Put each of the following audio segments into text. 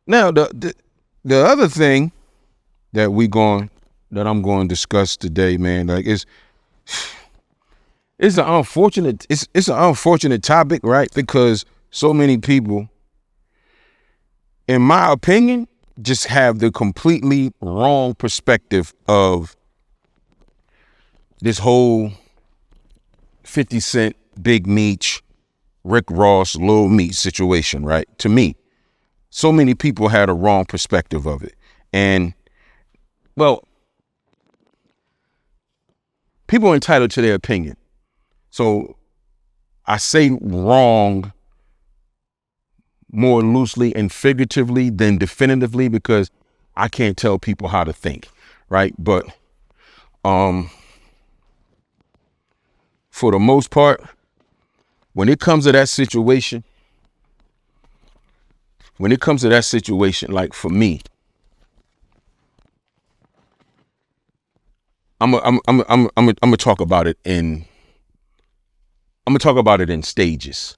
Now, the other thing that I'm going to discuss today, man, like it's an unfortunate topic, right? Because so many people, in my opinion, just have the completely wrong perspective of this whole 50 Cent, Big Meech, Rick Ross, Lil Meech situation, right? To me, so many people had a wrong perspective of it. And, well, people are entitled to their opinion. So I say wrong more loosely and figuratively than definitively, because I can't tell people how to think, right? But for the most part, when it comes to that situation, like for me, I'm gonna talk about it in stages.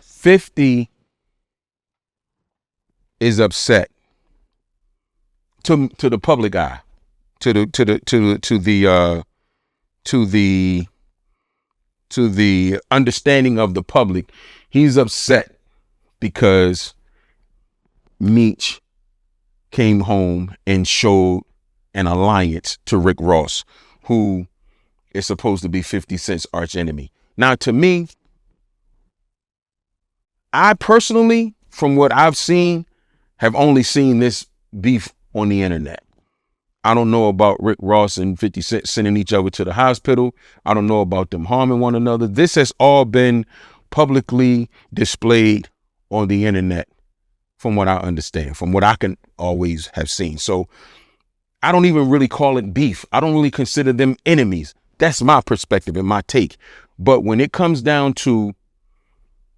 50 is upset to the public eye, to the understanding of the public. He's upset because Meech came home and showed an alliance to Rick Ross, who is supposed to be 50 Cent's arch enemy. Now, to me, I personally, from what I've seen, have only seen this beef on the internet. I don't know about Rick Ross and 50 Cent sending each other to the hospital. I don't know about them harming one another. This has all been publicly displayed on the internet, from what I understand, from what I can always have seen. So I don't even really call it beef. I don't really consider them enemies. That's my perspective and my take. But when it comes down to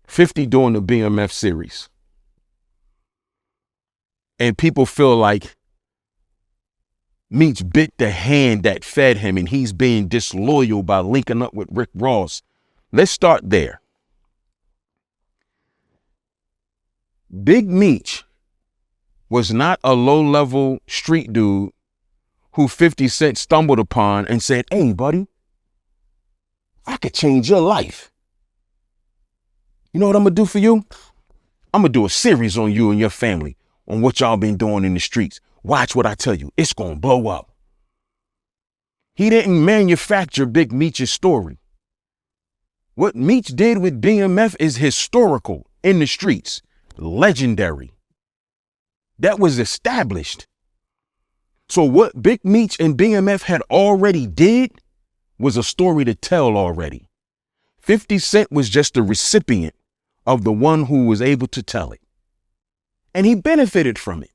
50 doing the BMF series, and people feel like Meech bit the hand that fed him and he's being disloyal by linking up with Rick Ross, let's start there. Big Meech was not a low-level street dude who 50 Cent stumbled upon and said, "Hey, buddy, I could change your life. You know what I'm going to do for you? I'm going to do a series on you and your family, on what y'all been doing in the streets. Watch what I tell you. It's going to blow up." He didn't manufacture Big Meech's story. What Meech did with BMF is historical in the streets, legendary. That was established. So what Big Meech and BMF had already did was a story to tell already. 50 Cent was just a recipient of the one who was able to tell it. And he benefited from it.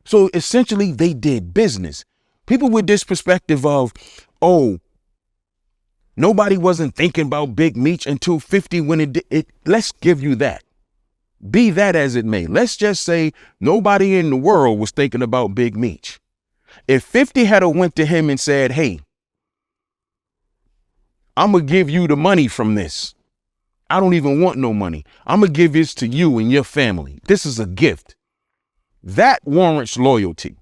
So essentially they did business. People with this perspective of, oh, nobody wasn't thinking about Big Meech until 50 when it did. Let's give you that. Be that as it may. Let's just say nobody in the world was thinking about Big Meech. If 50 had went to him and said, "Hey, I'm going to give you the money from this. I don't even want no money. I'm going to give this to you and your family. This is a gift." That warrants loyalty.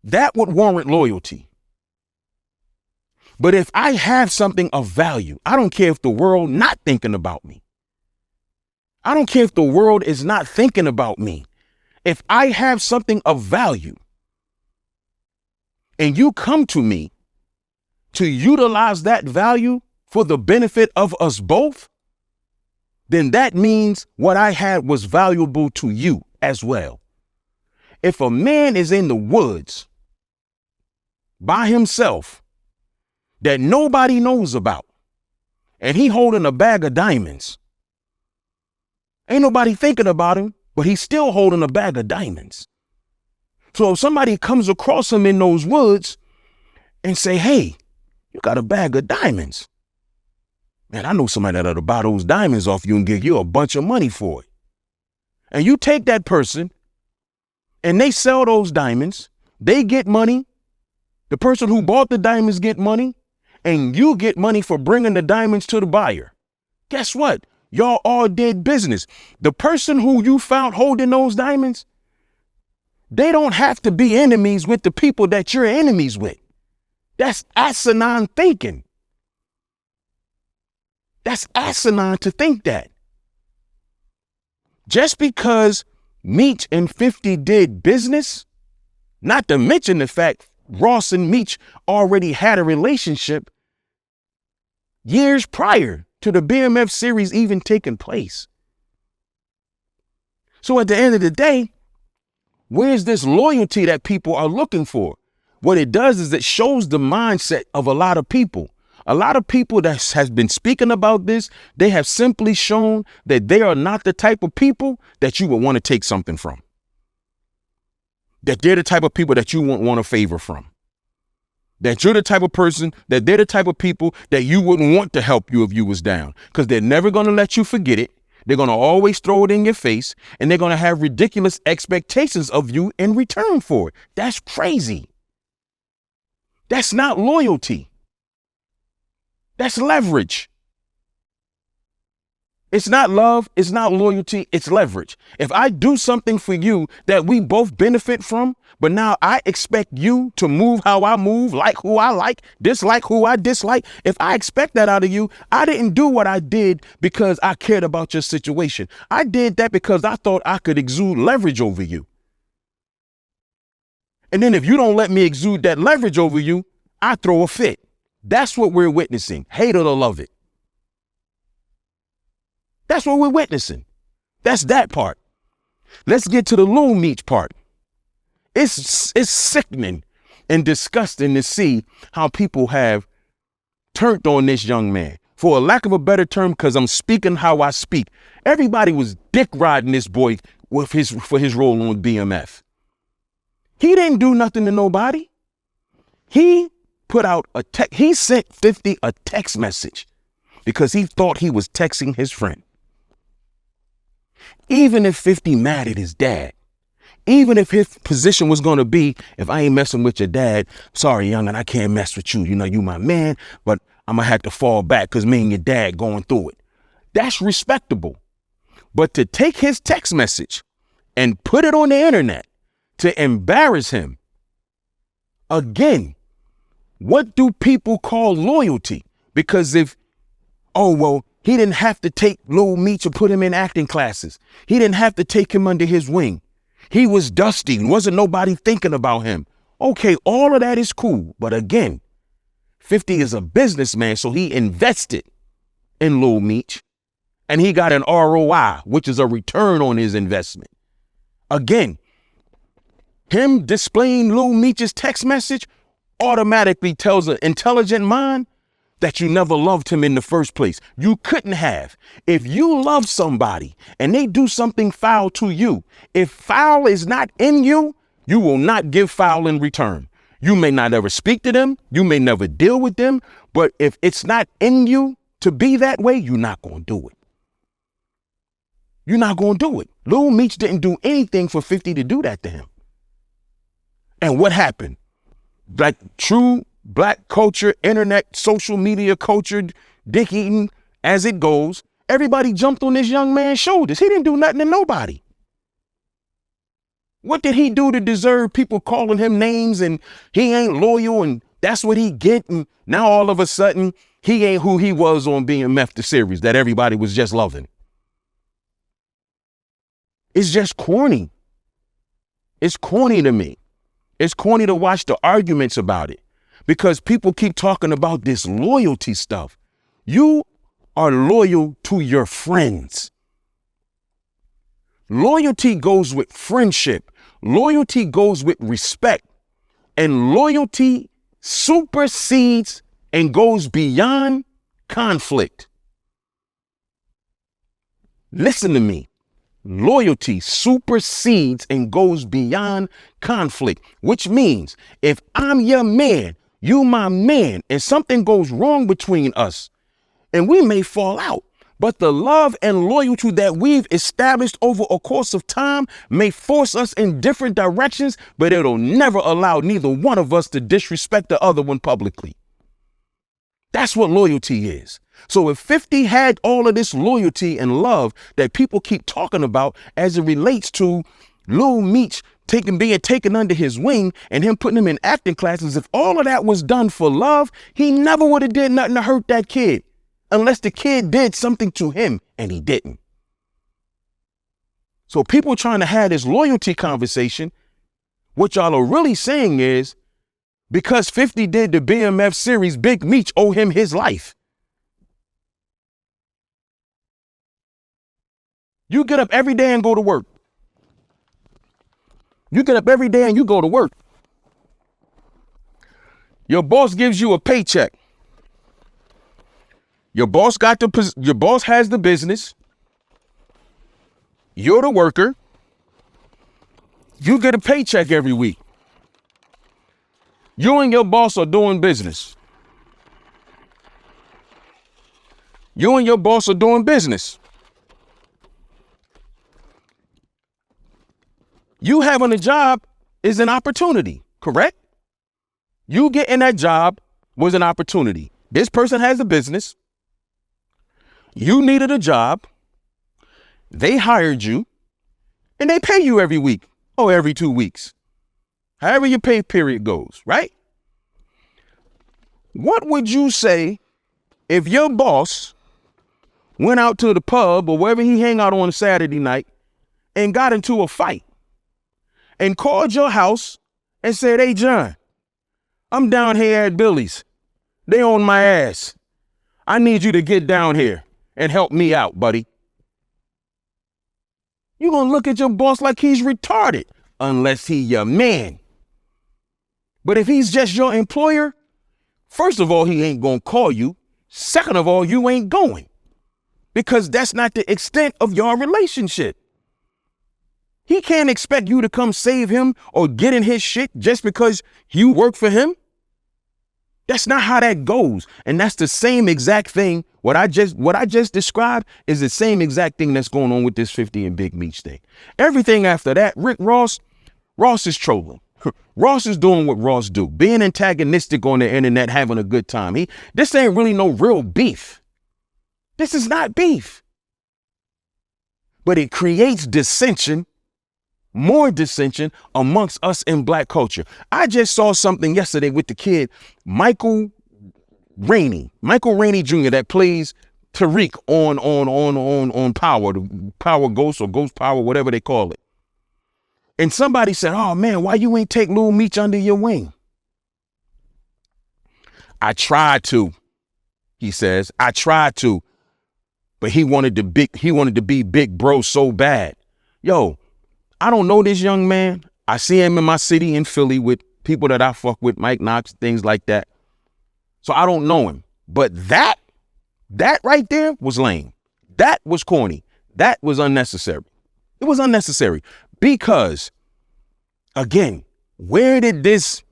That would warrant loyalty. But if I have something of value, I don't care if the world not thinking about me. I don't care if the world is not thinking about me. If I have something of value and you come to me to utilize that value for the benefit of us both, then that means what I had was valuable to you as well. If a man is in the woods by himself that nobody knows about, and he holding a bag of diamonds, ain't nobody thinking about him, but he's still holding a bag of diamonds. So if somebody comes across him in those woods and say, "Hey, you got a bag of diamonds. Man, I know somebody that'll buy those diamonds off you and give you a bunch of money for it." And you take that person and they sell those diamonds, they get money, The person who bought the diamonds get money, and you get money for bringing the diamonds to the buyer. Guess what? Y'all all did business. The person who you found holding those diamonds, they don't have to be enemies with the people that you're enemies with. That's asinine thinking. That's asinine to think that. Just because Meech and 50 did business, not to mention the fact Ross and Meech already had a relationship years prior to the BMF series even taking place. So at the end of the day, where's this loyalty that people are looking for? What it does is it shows the mindset of a lot of people. A lot of people that has been speaking about this, they have simply shown that they are not the type of people that you would want to take something from. That they're the type of people that you won't want a favor from. That you're the type of person, that they're the type of people that you wouldn't want to help you if you was down. Because they're never going to let you forget it. They're going to always throw it in your face. And they're going to have ridiculous expectations of you in return for it. That's crazy. That's not loyalty. That's leverage. It's not love. It's not loyalty. It's leverage. If I do something for you that we both benefit from, but now I expect you to move how I move, like who I like, dislike who I dislike. If I expect that out of you, I didn't do what I did because I cared about your situation. I did that because I thought I could exude leverage over you. And then if you don't let me exude that leverage over you, I throw a fit. That's what we're witnessing. Hate it or love it. That's what we're witnessing. That's that part. Let's get to the Lil Meech part. It's sickening and disgusting to see how people have turned on this young man. For a lack of a better term, because I'm speaking how I speak. Everybody was dick riding this boy for his role on BMF. He didn't do nothing to nobody. He put out he sent 50 a text message because he thought he was texting his friend. Even if 50 mad at his dad, even if his position was going to be, if I ain't messing with your dad, sorry, youngin', I can't mess with you. You know, you my man, but I'm going to have to fall back because me and your dad going through it. That's respectable. But to take his text message and put it on the internet to embarrass him, again, what do people call loyalty? Because he didn't have to take Lil Meech or put him in acting classes. He didn't have to take him under his wing. He was dusty. Wasn't nobody thinking about him. Okay, all of that is cool. But again, 50 is a businessman, so he invested in Lil Meech. And he got an ROI, which is a return on his investment. Again, him displaying Lil Meech's text message automatically tells an intelligent mind that you never loved him in the first place. You couldn't have. If you love somebody and they do something foul to you, if foul is not in you, you will not give foul in return. You may not ever speak to them. You may never deal with them. But if it's not in you to be that way, you're not going to do it. You're not going to do it. Lil Meech didn't do anything for 50 to do that to him. And what happened? Like true black culture, internet, social media culture, dick eating as it goes, everybody jumped on this young man's shoulders. He didn't do nothing to nobody. What did he do to deserve people calling him names and he ain't loyal and that's what he get? And now all of a sudden he ain't who he was on BMF the series that everybody was just loving. It's just corny. It's corny to me. It's corny to watch the arguments about it because people keep talking about this loyalty stuff. You are loyal to your friends. Loyalty goes with friendship. Loyalty goes with respect. And loyalty supersedes and goes beyond conflict. Listen to me. Loyalty supersedes and goes beyond conflict, which means if I'm your man, you my man, and something goes wrong between us, and we may fall out, But the love and loyalty that we've established over a course of time may force us in different directions, but it'll never allow neither one of us to disrespect the other one publicly. That's what loyalty is. So if 50 had all of this loyalty and love that people keep talking about as it relates to Lil Meech being taken under his wing and him putting him in acting classes, if all of that was done for love, he never would have did nothing to hurt that kid unless the kid did something to him, and he didn't. So people trying to have this loyalty conversation, what y'all are really saying is, because 50 did the BMF series, Big Meech owe him his life. You get up every day and go to work. You get up every day and you go to work. Your boss gives you a paycheck. Your boss has the business. You're the worker. You get a paycheck every week. You and your boss are doing business. You and your boss are doing business. You having a job is an opportunity, correct? You getting that job was an opportunity. This person has a business. You needed a job. They hired you and they pay you every week or every 2 weeks. However your pay period goes, right? What would you say if your boss went out to the pub or wherever he hang out on a Saturday night and got into a fight and called your house and said, "Hey, John, I'm down here at Billy's. They on my ass. I need you to get down here and help me out, buddy." You're going to look at your boss like he's retarded, unless he your man. But if he's just your employer, first of all, he ain't going to call you. Second of all, you ain't going, because that's not the extent of your relationship. He can't expect you to come save him or get in his shit just because you work for him. That's not how that goes. And that's the same exact thing. What I just described is the same exact thing that's going on with this 50 and Big Meech thing. Everything after that, Rick Ross is trolling. Ross is doing what Ross do, being antagonistic on the internet, having a good time. This ain't really no real beef. This is not beef. But it creates dissension, more dissension amongst us in black culture. I just saw something yesterday with the kid, Michael Rainey Jr., that plays Tariq on Power, the Power Ghost or Ghost Power, whatever they call it. And somebody said, "Oh man, why you ain't take Lil Meech under your wing?" I tried to, he says. I tried to, but he wanted to be big bro so bad. Yo, I don't know this young man. I see him in my city in Philly with people that I fuck with, Mike Knox, things like that. So I don't know him. But that right there was lame. That was corny. That was unnecessary. It was unnecessary because, again, where did this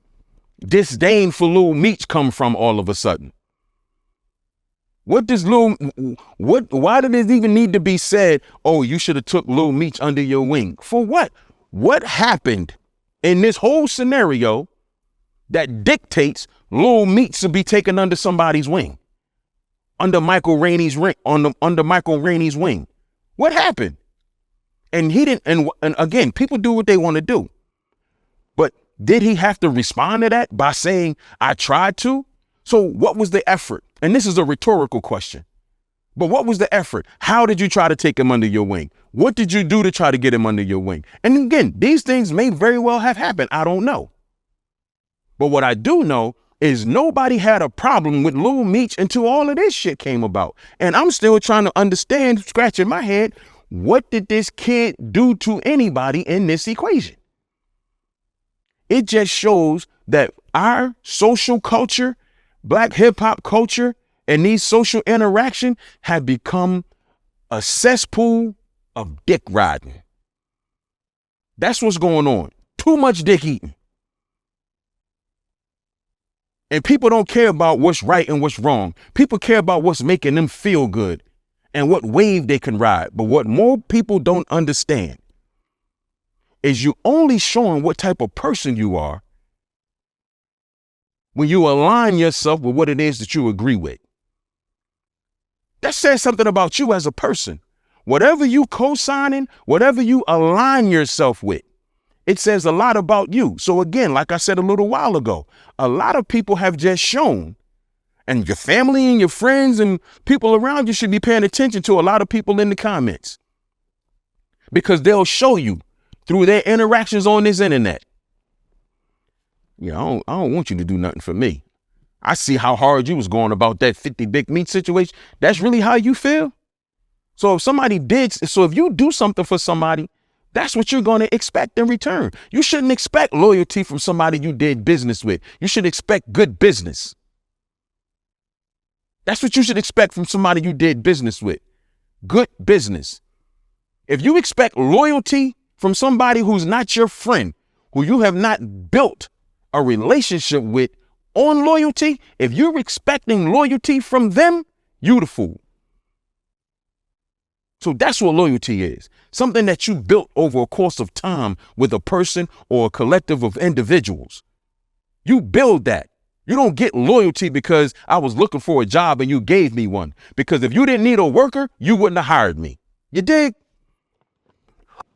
disdain for Lil Meech come from all of a sudden? Why did it even need to be said, "Oh, you should have took Lil Meech under your wing"? For what? What happened in this whole scenario that dictates Lil Meech to be taken under somebody's wing? Under Michael Rainey's under Michael Rainey's wing. What happened? And he didn't, and again, people do what they want to do. But did he have to respond to that by saying, "I tried to"? So what was the effort? And this is a rhetorical question. But what was the effort? How did you try to take him under your wing? What did you do to try to get him under your wing? And again, these things may very well have happened. I don't know. But what I do know is nobody had a problem with Lil Meech until all of this shit came about. And I'm still trying to understand, scratching my head, what did this kid do to anybody in this equation? It just shows that our social culture, black hip hop culture, and these social interaction have become a cesspool of dick riding. That's what's going on. Too much dick eating. And people don't care about what's right and what's wrong. People care about what's making them feel good. and what wave they can ride. But what more people don't understand is you only showing what type of person you are when you align yourself with what it is that you agree with. That says something about you as a person. Whatever you co-signing, whatever you align yourself with, it says a lot about you. So again, like I said a little while ago, a lot of people have just shown, and your family and your friends and people around you should be paying attention to a lot of people in the comments, because they'll show you through their interactions on this internet. I don't want you to do nothing for me. I see how hard you was going about that 50 Big Meech situation. That's really how you feel? So if you do something for somebody, that's what you're going to expect in return. You shouldn't expect loyalty from somebody you did business with. You should expect good business. That's what you should expect from somebody you did business with. Good business. If you expect loyalty from somebody who's not your friend, who you have not built a relationship with on loyalty, if you're expecting loyalty from them, you the fool. So that's what loyalty is. Something that you built over a course of time with a person or a collective of individuals. You build that. You don't get loyalty because I was looking for a job and you gave me one. Because if you didn't need a worker, you wouldn't have hired me. You dig?